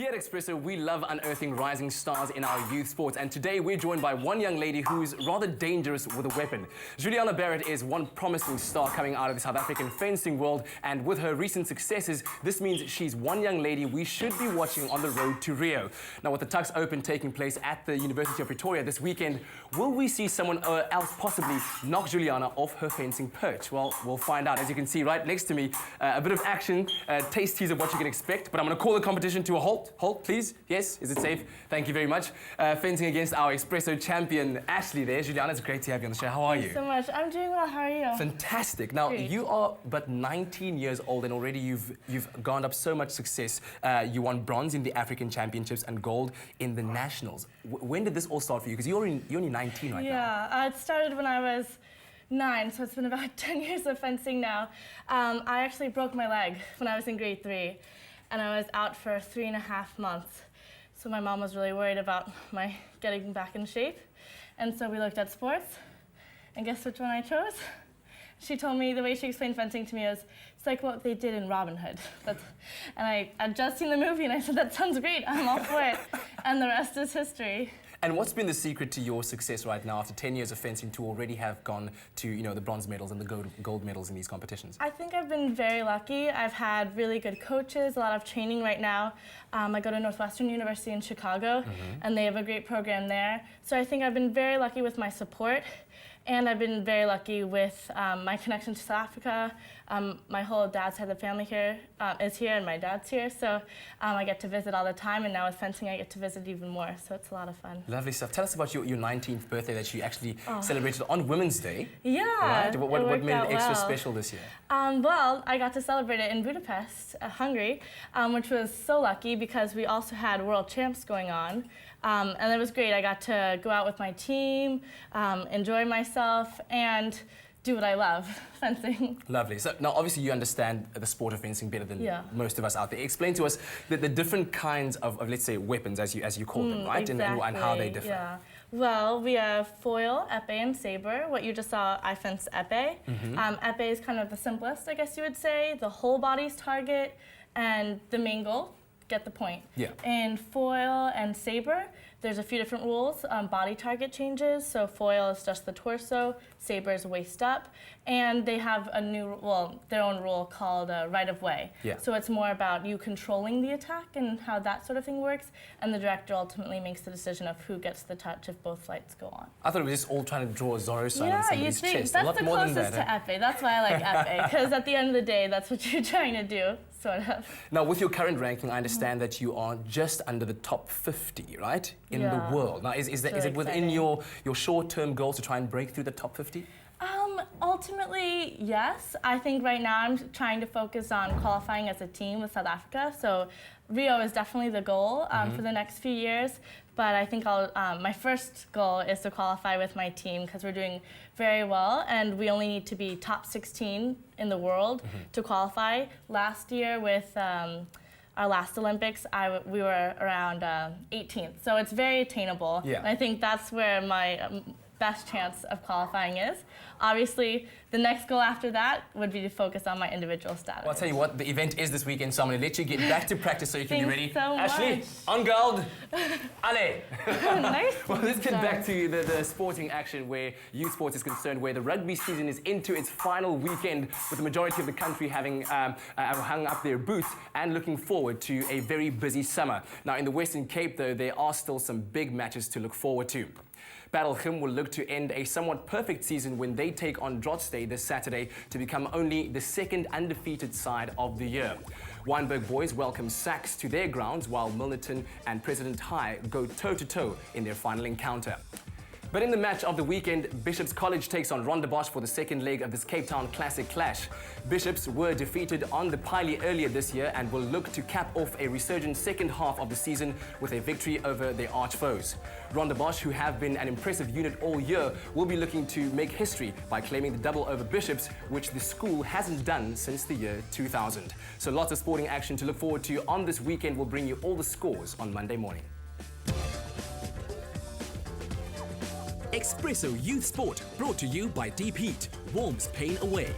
Here at Expresso, we love unearthing rising stars in our youth sports, and today we're joined by one young lady who's rather dangerous with a weapon. Juliana Barret is one promising star coming out of the South African fencing world, and with her recent successes, this means she's one young lady we should be watching on the road to Rio. Now, with the Tuks Open taking place at the University of Pretoria this weekend, will we see someone else possibly knock Juliana off her fencing perch? Well, we'll find out. As you can see right next to me, a bit of action, taste tease of what you can expect, but I'm going to call the competition to a halt. Halt, please. Yes, is it safe? Thank you very much. Fencing against our Expresso champion, Ashley there. Juliana, it's great to have you on the show. How are you? Thanks so much. I'm doing well. How are you? Fantastic. Now, Great. You are but 19 years old, and already you've garnered up so much success. You won bronze in the African Championships and gold in the Nationals. When did this all start for you? Because you're only 19 right now. Yeah, it started when I was 9, so it's been about 10 years of fencing now. I actually broke my leg when I was in grade 3. And I was out for 3.5 months. So my mom was really worried about my getting back in shape. And so we looked at sports, and guess which one I chose? She told me, the way she explained fencing to me was, it's like what they did in Robin Hood. And I'd just seen the movie, and I said, that sounds great, I'm all for it. And the rest is history. And what's been the secret to your success right now after 10 years of fencing to already have gone to, the bronze medals and the gold medals in these competitions? I think I've been very lucky. I've had really good coaches, a lot of training right now. I go to Northwestern University in Chicago, and they have a great program there. So I think I've been very lucky with my support. And I've been very lucky with my connection to South Africa. My whole dad's side of the family here is here, and my dad's here. So I get to visit all the time, and now with fencing, I get to visit even more. So it's a lot of fun. Lovely stuff. Tell us about your 19th birthday that you actually celebrated on Women's Day. Yeah, right? What made it extra well. special this year? Well, I got to celebrate it in Budapest, Hungary, which was so lucky because we also had World Champs going on. And it was great. I got to go out with my team, enjoy myself, and do what I love, fencing. Lovely. So now, obviously, you understand the sport of fencing better than most of us out there. Explain to us the different kinds of, let's say, weapons, as you call them, right? Exactly. And how they differ. Yeah. Well, we have foil, epee, and saber. What you just saw, I fenced epee. Epee is kind of the simplest, I guess you would say. The whole body's target, and the main goal, get the point. Yeah. In foil and saber, there's a few different rules. Body target changes, so foil is just the torso, saber is waist up, and they have their own rule called right of way. Yeah. So it's more about you controlling the attack and how that sort of thing works, and the director ultimately makes the decision of who gets the touch if both lights go on. I thought it was just all trying to draw a Zorro sign on somebody's think chest. that's A lot the more than closest that. to epee. That's why I like epee, because at the end of the day, that's what you're trying to do, sort of. Now, with your current ranking, I understand that you are just under the top 50, right, in the world. Now, is it within your short-term goals to try and break through the top 50? Ultimately, yes. I think right now I'm trying to focus on qualifying as a team with South Africa. So Rio is definitely the goal for the next few years. But I think my first goal is to qualify with my team because we're doing very well, and we only need to be top 16 in the world to qualify. Last year with our last Olympics, we were around 18th. So it's very attainable. Yeah. And I think that's where my best chance of qualifying is. Obviously, the next goal after that would be to focus on my individual status. Well, I'll tell you what, the event is this weekend, so I'm going to let you get back to practice so you can be ready. So Ashley, much. on guard, allez! Nice. Well, let's get back to the sporting action where youth sports is concerned, where the rugby season is into its final weekend, with the majority of the country having hung up their boots and looking forward to a very busy summer. Now, in the Western Cape, though, there are still some big matches to look forward to. Battleham will look to end a somewhat perfect season when they take on Drotsday this Saturday to become only the second undefeated side of the year. Wynberg boys welcome Sachs to their grounds, while Milnerton and President High go toe-to-toe in their final encounter. But in the match of the weekend, Bishops College takes on Rondebosch for the second leg of this Cape Town Classic clash. Bishops were defeated on the Piley earlier this year and will look to cap off a resurgent second half of the season with a victory over their arch foes. Rondebosch, who have been an impressive unit all year, will be looking to make history by claiming the double over Bishops, which the school hasn't done since the year 2000. So lots of sporting action to look forward to on this weekend. We'll bring you all the scores on Monday morning. Expresso Youth Sport, brought to you by Deep Heat, warms pain away.